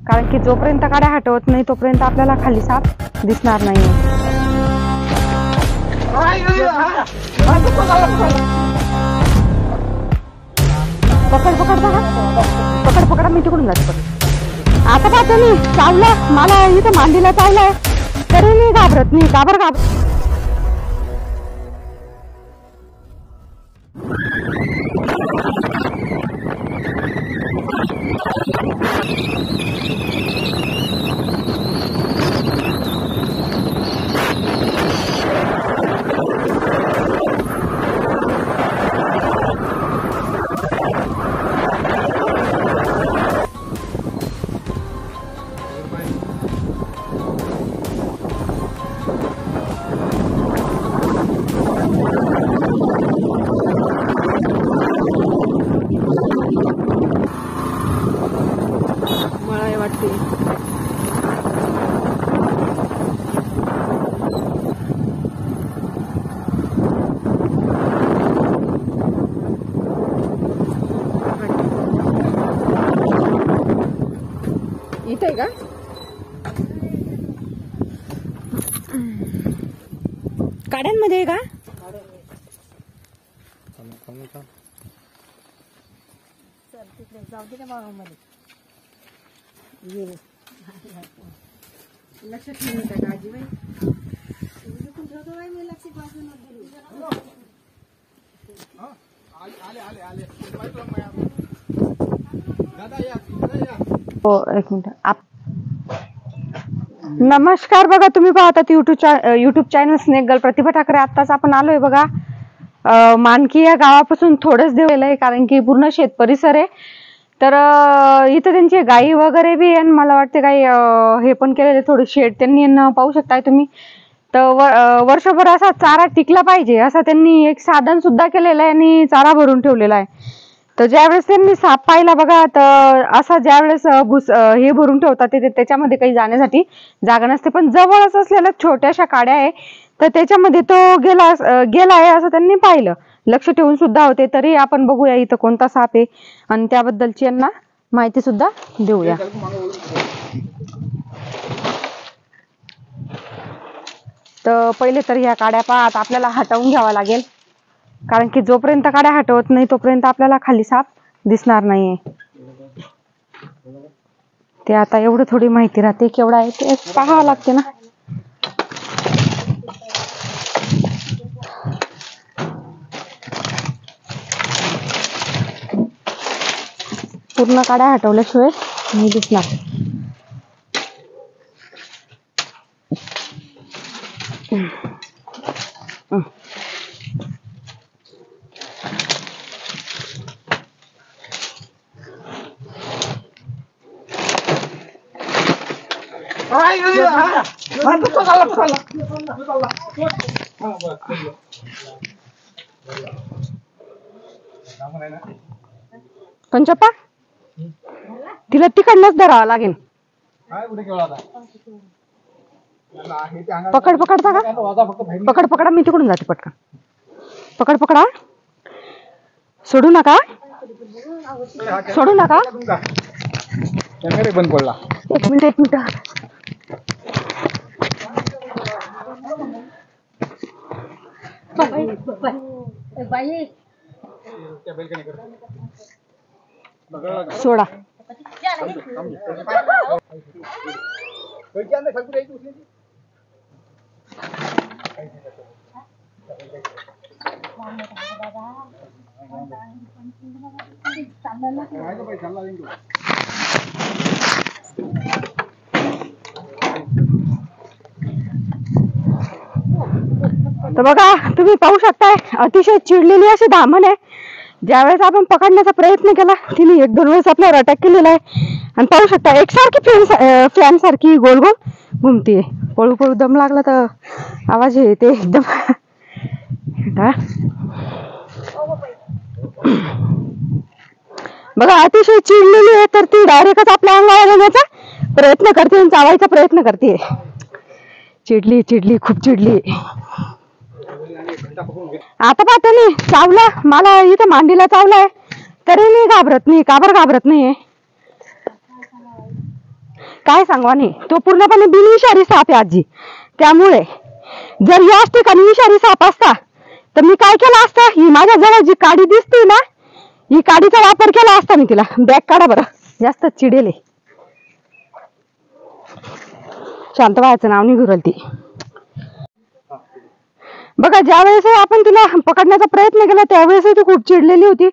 कारण की जोपर्यंत गाड्या हटवत नाही तोपर्यंत आपल्याला खाली साप दिसणार नाही. पकड पकड पकड पकडा, मी तिकडून जाते. आता पाहतो मी चावलं, मला इथं मांडीला चावलंय तरी मी घाबरत नाही. घाबरत वाटते. इथे का काड्यांमध्ये आहे का? जाऊ दे ना बाळामध्ये. लक्ष ठेवून का आजीबाई मी लक्ष पासून हो. एक मिनिट. नमस्कार. बघा तुम्ही पाहतात युट्यूब चॅनल स्नेक गर्ल प्रतिभा ठाकरे. आत्ताच आपण आलोय बघा मानकी या गावापासून थोडंच देवलेलं आहे, कारण की पूर्ण शेत परिसर आहे. तर इथं त्यांची गाई वगैरे बी आणि मला वाटते काही हे पण केलेले थोडे शेड त्यांनी पाहू शकताय तुम्ही. तर वर्षभर असा चारा टिकला पाहिजे असं त्यांनी एक साधन सुद्धा केलेलं आहे आणि चारा भरून ठेवलेला आहे. तर ज्यावेळेस त्यांनी साप पाहिला बघा, तर असा ज्यावेळेस हे भरून ठेवतात ते त्याच्यामध्ये काही जाण्यासाठी जागा नसते, पण जवळच असलेल्या छोट्याशा काड्या आहे तर त्याच्यामध्ये तो गेला आहे असं त्यांनी पाहिलं. लक्ष ठेवून सुद्धा होते. तरी आपण बघूया इथं कोणता साप आहे आणि त्याबद्दलची यांना माहिती सुद्धा देऊया. तर पहिले तर ह्या काड्या पाहत आपल्याला हटवून घ्यावा लागेल, कारण की जोपर्यंत काड्या हटवत नाही तोपर्यंत आपल्याला खाली साप दिसणार नाहीये. ते आता एवढं थोडी माहिती राहते केवढा आहे ते पाहावं लागते ना. पूर्ण काड्या हटवल्याशिवाय नाही दिसणार. पंचप्पा तिला तिकडनंच धरावं लागेल. पकड पकड पकड पकडा, मी तिकडून जाते पटकन. पकड पकडा, सोडू नका सोडू नका. बंद पडला. एक मिनिट. सोडा. तर बघा तुम्ही पाहू शकताय अतिशय चिडलेली अशी धामण आहे. ज्यावेळेस आपण पकडण्याचा प्रयत्न केला तिने 1-2 वेळेस आपल्यावर अटॅक केलेला आहे. आणि पाहू शकता एकसारखी फॅन सारखी गोल गोल घुमतीये. पळू पळू दम लागला तर आवाज येते एकदम. बघा अतिशय चिडलेली आहे तर ती डायरेक्टच आपल्या अंगावर येण्याचा प्रयत्न करते आणि चावायचा प्रयत्न करते. चिडली खूप चिडली. आता पाहतो मी चावलं, मला इथं मांडीला चावलंय तरी मी घाबरत नाही. घाबरत नाहीये. काय सांगू आणि तो पूर्णपणे बिनविषारी साप आहे आजी. त्यामुळे जर याच ठिकाणी विषारी साप असता तर मी काय केलं असतं, ही माझ्या जवळ जी काडी दिसते ना, ही काडीचा वापर केला असता मी तिला. बॅग काढा बरं, जास्त चिडेल. शांत व्हायचं नाव नाही घुरल ती. बघा ज्या वेळेस आपण तिला पकडण्याचा प्रयत्न केला त्यावेळेस ती खूप चिडलेली होती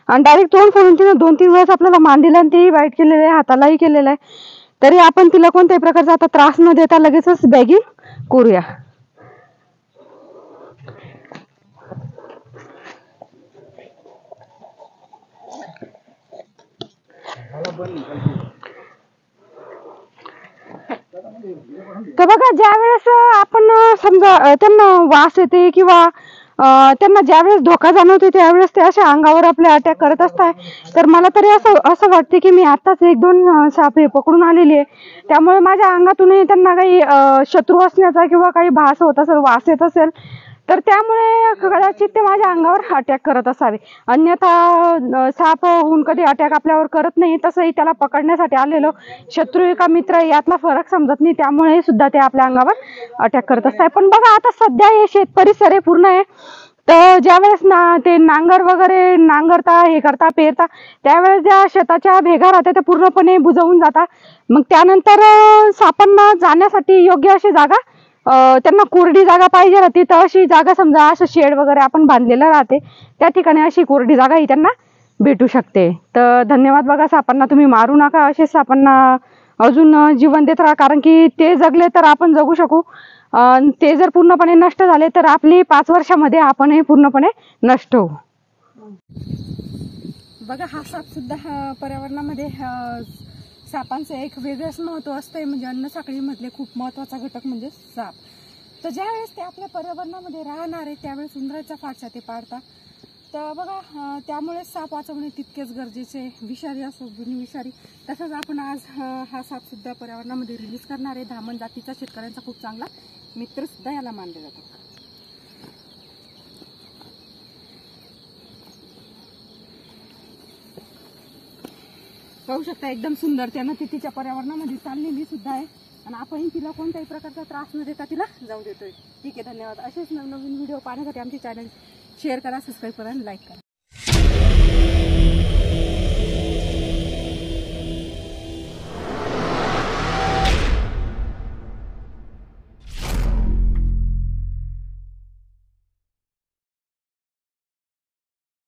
आणि डायरेक्ट तोंड फोडून तिने 2-3 वेळेस आपल्याला मान दिला आणि तेही बाईट केलेलं आहे, हातालाही केलेलं आहे. तरी आपण तिला कोणत्याही प्रकारचा आता त्रास न देता लगेचच बॅगिंग करूया. तर बघा ज्या वेळेस आपण समजा त्यांना वास येते किंवा त्यांना ज्यावेळेस धोका जाणवते त्यावेळेस ते अशा अंगावर आपले अटॅक करत असतात. तर मला तरी असं वाटते की मी आताच 1-2 साप हे पकडून आलेली आहे, त्यामुळे माझ्या अंगातूनही त्यांना काही शत्रू असण्याचा किंवा काही भास होत असेल, वास येत असेल तर त्यामुळे कदाचित ते माझ्या अंगावर अटॅक करत असावे. अन्यथा साप होऊन कधी अटॅक आपल्यावर करत नाही. तसंही त्याला पकडण्यासाठी आलेलो शत्रू का मित्र यातला फरक समजत नाही, त्यामुळे सुद्धा ते आपल्या अंगावर अटॅक करत असतात. पण बघा आता सध्या हे शेत परिसर आहे पूर्ण आहे, तर ज्यावेळेस ते नांगर वगैरे नांगरता हे करता पेरता त्यावेळेस ज्या शेताच्या भेगा राहतात त्या पूर्णपणे बुजवून जातात. मग त्यानंतर सापांना जाण्यासाठी योग्य अशी जागा, त्यांना कोरडी जागा पाहिजे राहते, तर अशी जागा समजा असं शेड वगैरे आपण बांधलेलं राहते त्या ठिकाणी अशी कोरडी जागा ही त्यांना भेटू शकते. तर धन्यवाद. बघा सापांना तुम्ही मारू नका, असे सापांना अजून जीवन देत राहा, कारण की ते जगले तर आपण जगू शकू, ते जर पूर्णपणे नष्ट झाले तर आपली 5 वर्षामध्ये आपणही पूर्णपणे नष्ट होऊ. बघा हा साप सुद्धा पर्यावरणामध्ये सापांचं एक वेगळंच महत्त्व असतंय, म्हणजे अन्न साखळीमधले खूप महत्त्वाचा घटक म्हणजे साप. तर ज्यावेळेस ते आपल्या पर्यावरणामध्ये राहणार आहे त्यावेळेस उंदराचा फाटसा ते पाडतात. तर बघा त्यामुळे साप वाचवणे तितकेच गरजेचे, विषारी असो बिनविषारी. तसंच आपण आज हा साप सुद्धा पर्यावरणामध्ये रिलीज करणार आहे. धामण जातीचा शेतकऱ्यांचा खूप चांगला मित्र सुद्धा याला मानले जातो. पाहू शकता एकदम सुंदर त्यानं ती तिच्या पर्यावरणामध्ये चाललेली सुद्धा आहे आणि आपण तिला कोणत्याही प्रकारचा त्रास न देता तिला जाऊ देतोय. ठीक आहे, धन्यवाद. असेच नवनवीन व्हिडिओ पाहण्यासाठी आमचे चॅनल शेअर करा, सबस्क्राईब करा आणि लाईक करा.